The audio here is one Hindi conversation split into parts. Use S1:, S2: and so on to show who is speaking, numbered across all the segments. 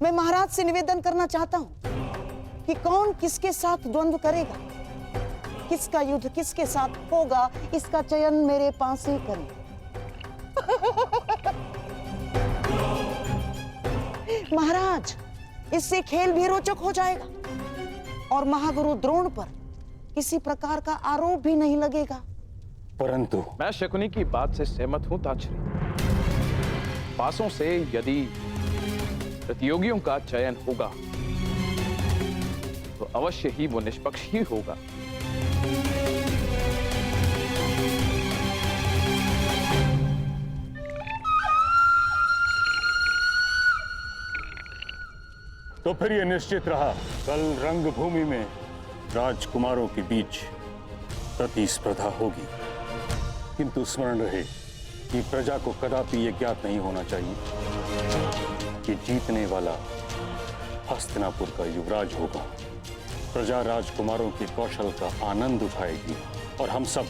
S1: मैं महाराज से निवेदन करना चाहता हूं कि कौन किसके साथ द्वंद्व करेगा, किसका युद्ध किसके साथ होगा, इसका चयन मेरे पास ही करें। महाराज, इससे खेल भी रोचक हो जाएगा और महागुरु द्रोण पर किसी प्रकार का आरोप भी नहीं लगेगा।
S2: परंतु
S3: मैं शकुनी की बात से सहमत हूं ताक्षरी। पासों से यदि प्रतियोगियों का चयन होगा तो अवश्य ही वो निष्पक्ष ही होगा।
S2: तो फिर यह निश्चित रहा, कल रंगभूमि में राजकुमारों के बीच प्रतिस्पर्धा होगी। किंतु स्मरण रहे कि प्रजा को कदापि यह ज्ञात नहीं होना चाहिए कि जीतने वाला हस्तिनापुर का युवराज होगा। प्रजा राजकुमारों के कौशल का आनंद उठाएगी और हम सब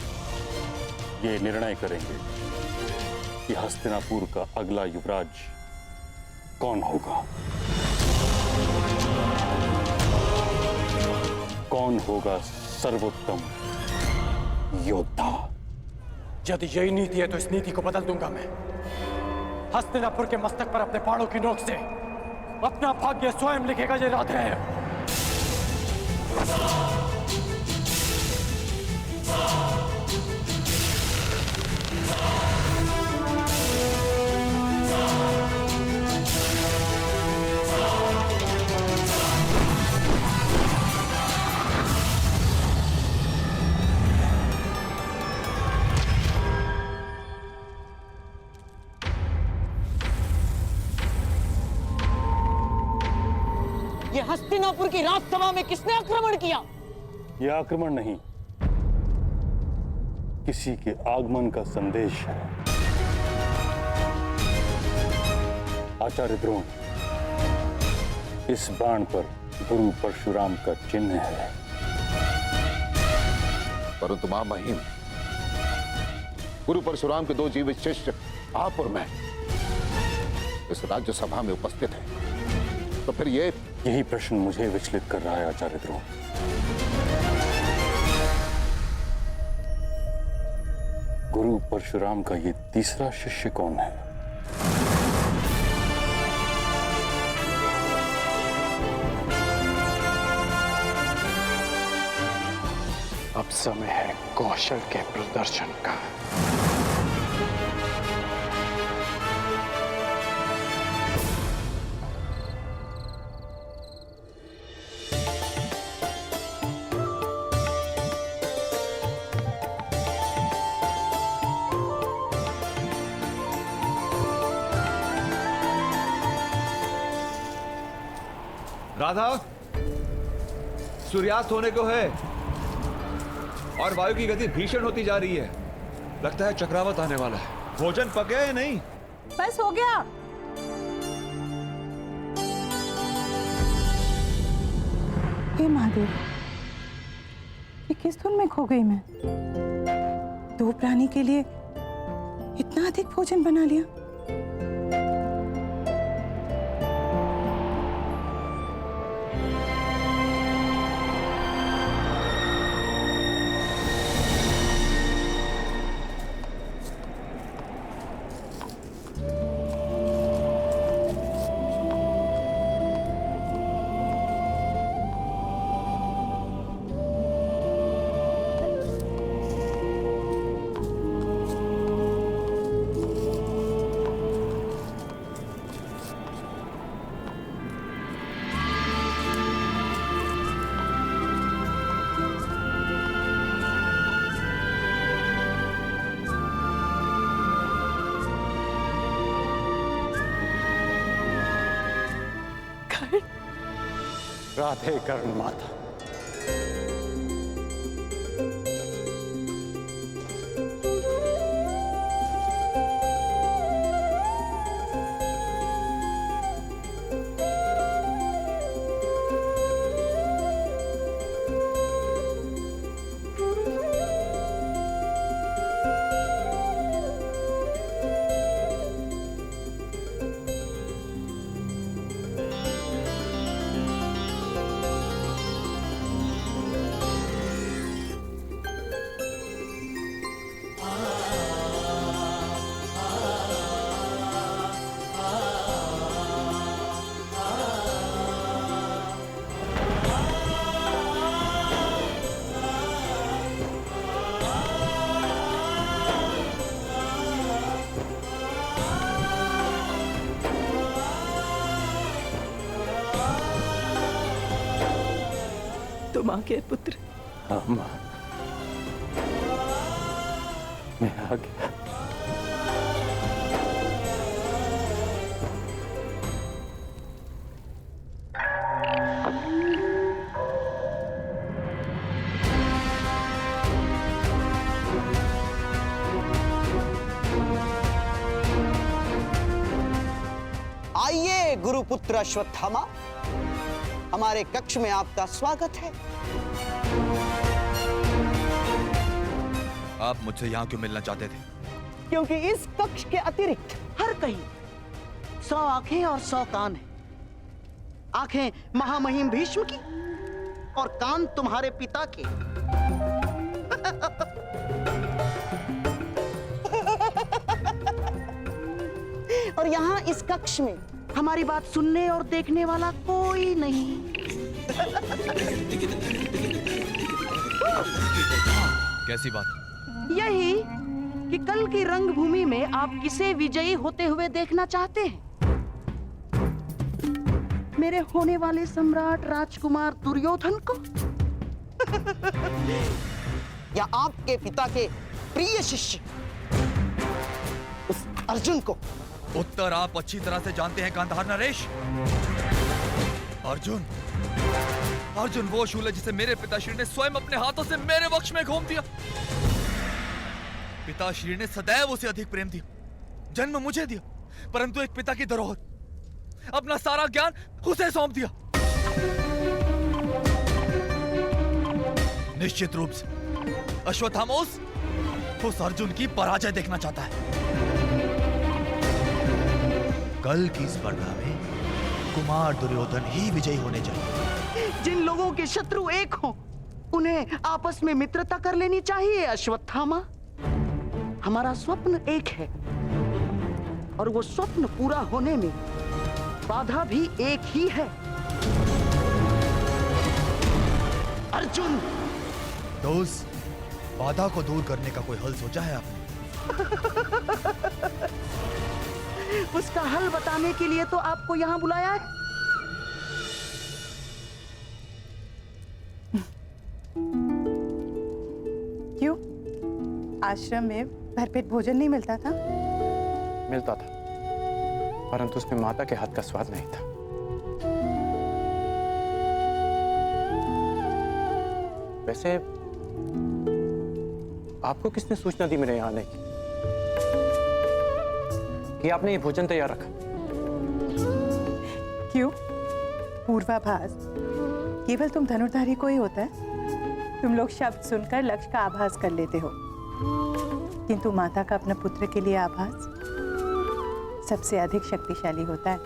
S2: ये निर्णय करेंगे कि हस्तिनापुर का अगला युवराज कौन होगा। कौन होगा सर्वोत्तम योद्धा।
S4: यदि यही नीति है तो इस नीति को बदल दूंगा मैं। हस्तिनापुर के मस्तक पर अपने बाणों की नोक से अपना भाग्य स्वयं लिखेगा ये राधेय।
S1: ये हस्तिनापुर की राजसभा में किसने आक्रमण किया?
S2: यह आक्रमण नहीं, किसी के आगमन का संदेश है। आचार्य द्रोण, इस बाण पर गुरु परशुराम का चिन्ह है।
S5: परंतु महामहिम, गुरु परशुराम के 2 जीवित शिष्य आप और मैं इस राज्यसभा में उपस्थित हैं। तो फिर
S2: यही प्रश्न मुझे विचलित कर रहा है आचार्य द्रोण। गुरु परशुराम का ये तीसरा शिष्य कौन है?
S4: अब समय है कौशल के प्रदर्शन का।
S6: राधा, सूर्यास्त होने को है और वायु की गति भीषण होती जा रही है। लगता है चक्रवात आने वाला है। भोजन पक गया या नहीं?
S7: बस हो गया। हे महादेव, ये किस धुन में खो गई मैं? 2 प्राणी के लिए इतना अधिक भोजन बना लिया।
S4: राधे कर्ण माता।
S7: तुम आ गए पुत्र।
S2: हाँ माँ, मैं आ गया।
S1: आइए गुरुपुत्र अश्वत्थामा, हमारे कक्ष में आपका स्वागत है।
S6: आप मुझसे यहाँ क्यों मिलना चाहते थे?
S1: क्योंकि इस कक्ष के अतिरिक्त हर कहीं 100 आंखें और 100 कान हैं। आंखें महामहिम भीष्म की और कान तुम्हारे पिता के। और यहाँ इस कक्ष में हमारी बात सुनने और देखने वाला कोई नहीं।
S6: कैसी बात?
S1: यही कि कल की रंगभूमि में आप किसे विजयी होते हुए देखना चाहते हैं? मेरे होने वाले सम्राट राजकुमार दुर्योधन को या आपके पिता के प्रिय शिष्य उस अर्जुन को?
S6: उत्तर आप अच्छी तरह से जानते हैं गांधार नरेश। अर्जुन, अर्जुन वो शूल है जिसे मेरे पिताश्री ने स्वयं अपने हाथों से मेरे वक्ष में घोंप दिया। पिताश्री ने सदैव उसे अधिक प्रेम दिया, जन्म मुझे दिया, परंतु एक पिता की धरोहर, अपना सारा ज्ञान उसे सौंप दिया। निश्चित रूप से अश्वत्थामा उस अर्जुन की पराजय देखना चाहता है। कल की स्पर्धा में कुमार दुर्योधन ही विजयी होने चाहिए।
S1: जिन लोगों के शत्रु एक हों, उन्हें आपस में मित्रता कर लेनी चाहिए अश्वत्थामा। हमारा स्वप्न एक है और वो स्वप्न पूरा होने में बाधा भी एक ही है। अर्जुन,
S6: तो उस बाधा को दूर करने का कोई हल सोचा है आपने?
S1: उसका हल बताने के लिए तो आपको यहाँ बुलाया है।
S7: क्यों? आश्रम में भरपेट भोजन नहीं मिलता था?
S4: मिलता था, परंतु उसमें माता के हाथ का स्वाद नहीं था। वैसे आपको किसने सूचना दी मेरे यहाँ आने की कि आपने ये भोजन तैयार रखा?
S7: क्यों? पूर्वाभास केवल तुम धनुर्धारी को ही होता है। तुम लोग शब्द सुनकर लक्ष्य का आभास कर लेते हो, किंतु माता का अपना पुत्र के लिए आभास सबसे अधिक शक्तिशाली होता है।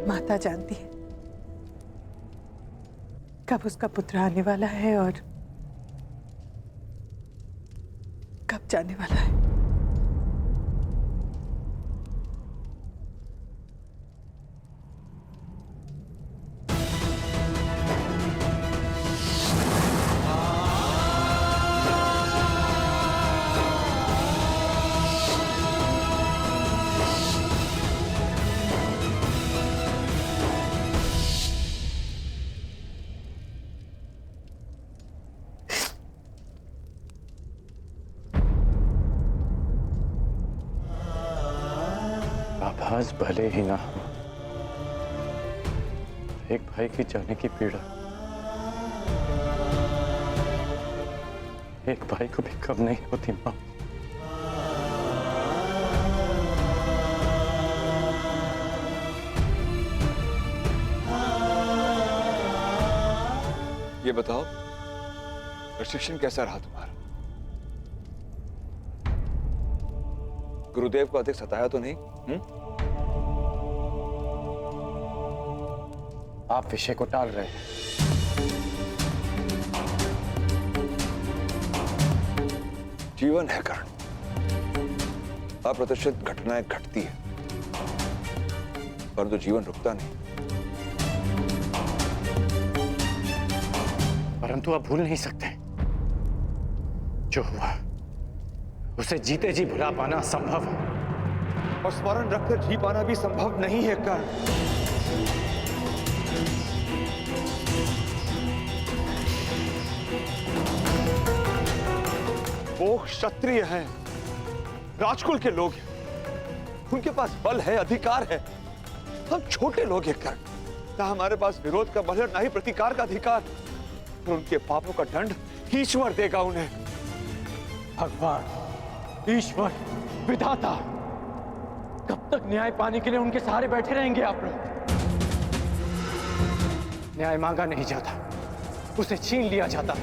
S7: माता जानती है कब उसका पुत्र आने वाला है और कब जाने वाला है।
S4: आभास भले ही ना हो, एक भाई की जाने की पीड़ा एक भाई को भी कम नहीं होती मां।
S6: ये बताओ, प्रशिक्षण कैसा रहा तुम्हारा? गुरुदेव को अधिक सताया तो नहीं?
S4: आप विषय को टाल रहे हैं।
S6: जीवन है कर्ण, अप्रत्याशित घटनाएं घटती है, परंतु जीवन रुकता नहीं।
S4: परंतु आप भूल नहीं सकते जो हुआ उसे जीते जी भुला पाना संभव है और स्मरण रखकर जी पाना भी संभव नहीं है कर्ण। वो क्षत्रिय हैं, राजकुल के लोग हैं, उनके पास बल है, अधिकार है। हम छोटे लोग हैं कर्ण, ना हमारे पास विरोध का बल है, ना ही प्रतिकार का अधिकार। और उनके पापों का दंड ईश्वर देगा उन्हें। भगवान, ईश्वर, विधाता, कब तक न्याय पाने के लिए उनके सहारे बैठे रहेंगे आप लोग? न्याय मांगा नहीं जाता, उसे छीन लिया जाता।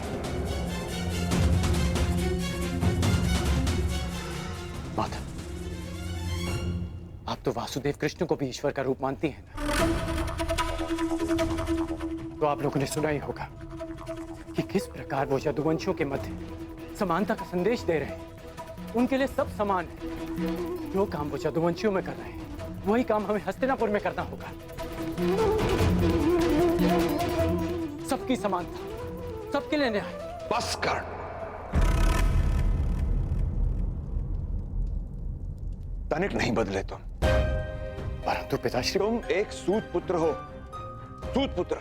S4: माता, आप तो वासुदेव कृष्ण को भी ईश्वर का रूप मानती हैं ना? तो आप लोगों ने सुना ही होगा कि किस प्रकार वो यदुवंशियों के मध्य समानता का संदेश दे रहे हैं। उनके लिए सब समान है। जो काम वो यदुवंशियों में कर रहे हैं, वही काम हमें हस्तिनापुर में करना होगा। सबकी समानता, सबके लिए न्याय।
S6: बस कर। तनिक नहीं बदले तुम,
S4: परंतु पिताश्री,
S6: तुम एक सूत पुत्र हो। सूत पुत्र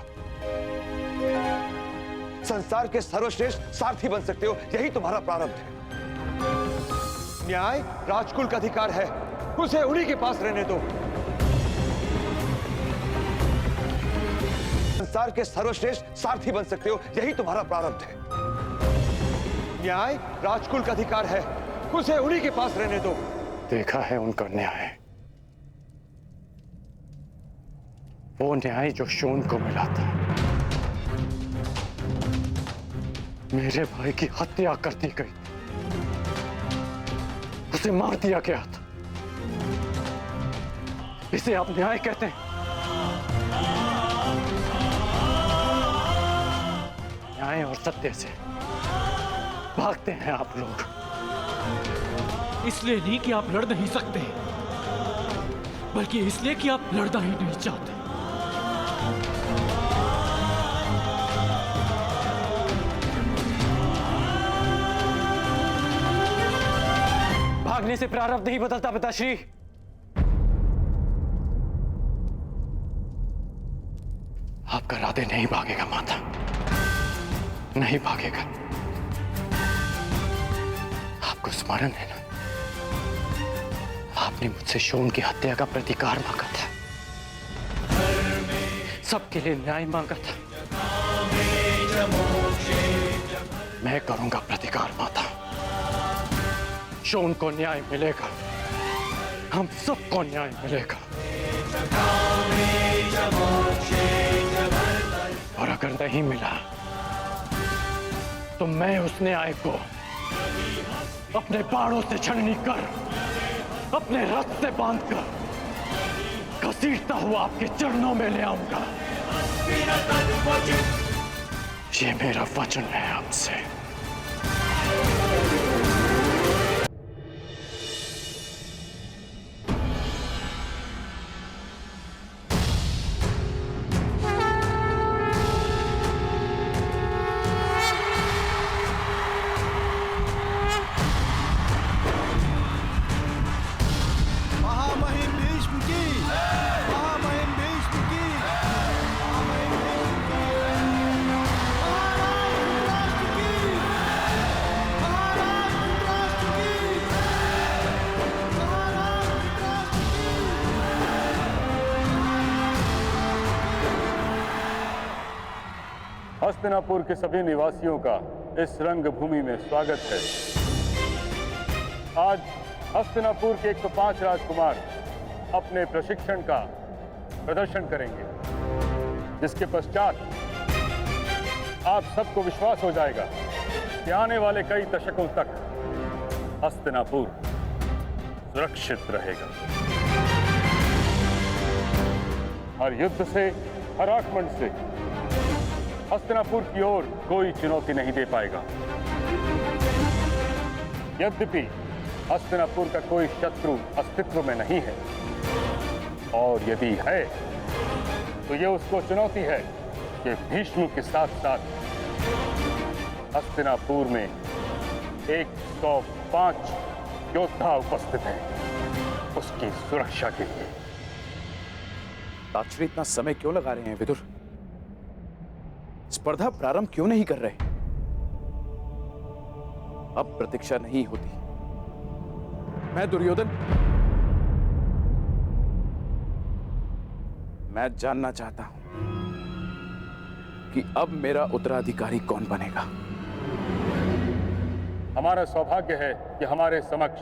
S6: संसार के सर्वश्रेष्ठ सारथी बन सकते हो, यही तुम्हारा प्रारब्ध है। न्याय राजकुल का अधिकार है, उसे उन्हीं के पास रहने दो। संसार के सर्वश्रेष्ठ सारथी बन सकते हो, यही तुम्हारा प्रारब्ध है। न्याय राजकुल का अधिकार है, उसे उन्हीं के पास रहने दो।
S4: देखा है उनका न्याय, वो न्याय जो शोन को मिला था। मेरे भाई की हत्या कर दी गई, उसे मार दिया गया था। इसे आप न्याय कहते हैं? न्याय और सत्य से भागते हैं आप लोग।
S8: इसलिए नहीं कि आप लड़ नहीं सकते, बल्कि इसलिए कि आप लड़ना ही नहीं चाहते।
S4: भागने से प्रारब्ध नहीं बदलता पिताश्री। आपका राधे नहीं भागेगा माता, नहीं भागेगा। आपको स्मरण है ना, आपने मुझसे शोन की हत्या का प्रतिकार मांगा था, सबके लिए न्याय मांगा था। मैं करूंगा प्रतिकार माता। शोन को न्याय मिलेगा, हम सबको न्याय मिलेगा। और अगर नहीं मिला तो मैं उस न्याय को अपने बाणों से छलनी कर, अपने रथ से बांधकर घसीटता हुआ आपके चरणों में ले आऊंगा। ये मेरा वचन है आपसे।
S2: हस्तिनापुर के सभी निवासियों का इस रंगभूमि में स्वागत है। आज हस्तिनापुर के 105 राजकुमार अपने प्रशिक्षण का प्रदर्शन करेंगे, जिसके पश्चात आप सबको विश्वास हो जाएगा कि आने वाले कई दशकों तक हस्तिनापुर सुरक्षित रहेगा। हर युद्ध से, हर आक्रमण से हस्तिनापुर की ओर कोई चुनौती नहीं दे पाएगा। यद्यपि हस्तिनापुर का कोई शत्रु अस्तित्व में नहीं है, और यदि है तो ये उसको चुनौती है कि भीष्म के साथ साथ हस्तिनापुर में 105 योद्धा उपस्थित हैं उसकी सुरक्षा के लिए।
S3: ताक्षरी इतना समय क्यों लगा रहे हैं विदुर? स्पर्धा प्रारंभ क्यों नहीं कर रहे? अब प्रतीक्षा नहीं होती। मैं दुर्योधन, मैं जानना चाहता हूं कि अब मेरा उत्तराधिकारी कौन बनेगा।
S2: हमारा सौभाग्य है कि हमारे समक्ष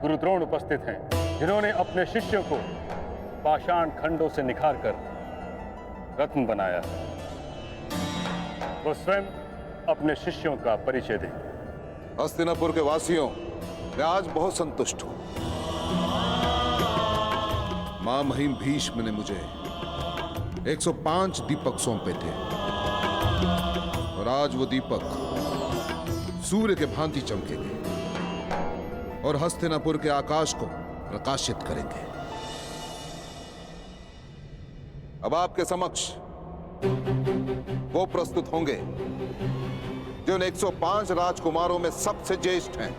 S2: गुरु द्रोण उपस्थित हैं, जिन्होंने अपने शिष्यों को पाषाण खंडों से निखारकर रत्न बनाया। वो स्वयं अपने शिष्यों का परिचय दें।
S5: हस्तिनापुर के वासियों, मैं आज बहुत संतुष्ट हूं। मां महिम भीष्म ने मुझे 105 दीपक सौंपे थे और आज वो दीपक सूर्य के भांति चमकेंगे और हस्तिनापुर के आकाश को प्रकाशित करेंगे। अब आपके समक्ष वो प्रस्तुत होंगे जो उन 105 राजकुमारों में सबसे ज्येष्ठ हैं,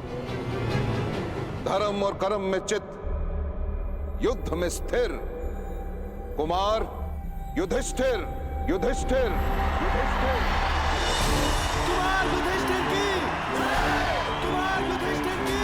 S5: धर्म और कर्म में चित, युद्ध में स्थिर कुमार युधिष्ठिर। युधिष्ठिर युधिष्ठिर
S8: कुमार युधिष्ठिर की, कुमार युधिष्ठिर की,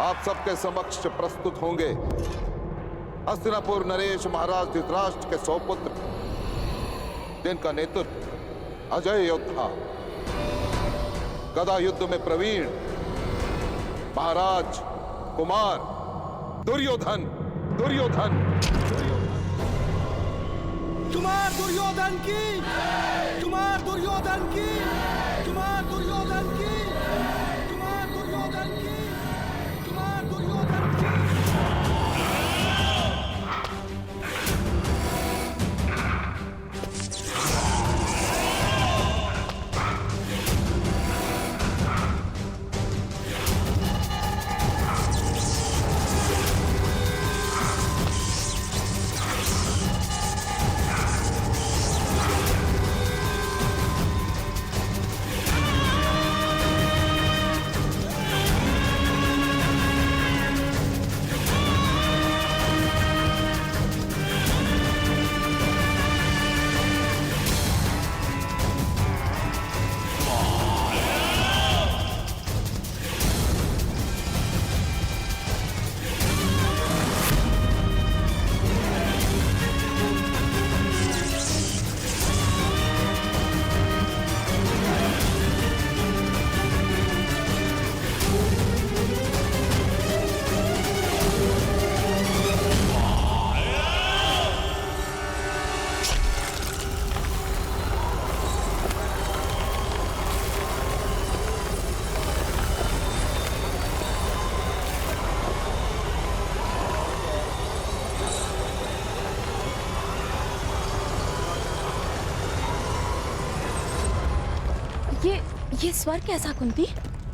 S5: आप सबके समक्ष प्रस्तुत होंगे हस्तिनापुर नरेश महाराज धृतराष्ट्र के सौपुत्र, जिनका नेतृत्व अजय योद्धा, गदा युद्ध में प्रवीण महाराज कुमार दुर्योधन। दुर्योधन
S8: कुमार दुर्योधन की, कुमार दुर्योधन की, कुमार दुर्योधन की, कुमार दुर्योधन की, कुमार दुर्योधन की।
S9: ये स्वर कैसा कुंती?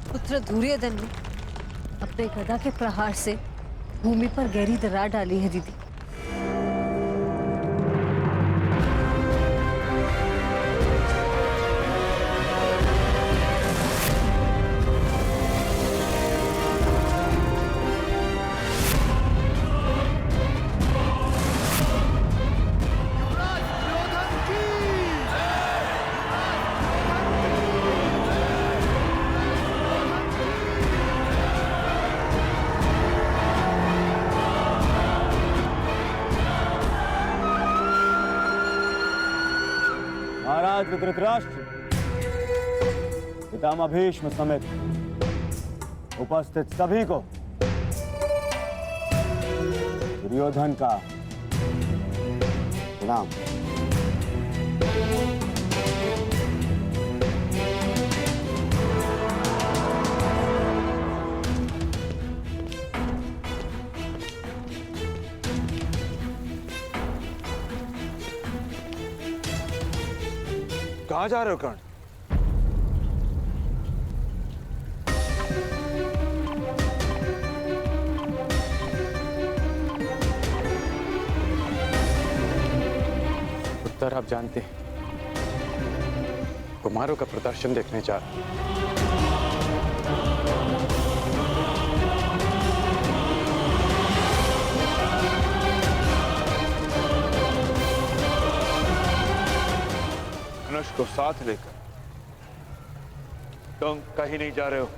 S10: पुत्र दुर्योधन ने अपने गदा के प्रहार से भूमि पर गहरी दरार डाली है दीदी।
S11: महाराज धृतराष्ट्र, पितामह भीष्म समेत उपस्थित सभी को दुर्योधन का प्रणाम।
S4: कहां जा रहे हो कर्ण?
S3: उत्तर आप जानते हैं, कुमारों का प्रदर्शन देखने जा रहे हैं।
S4: धनुष को साथ लेकर तुम कहीं नहीं जा रहे हो।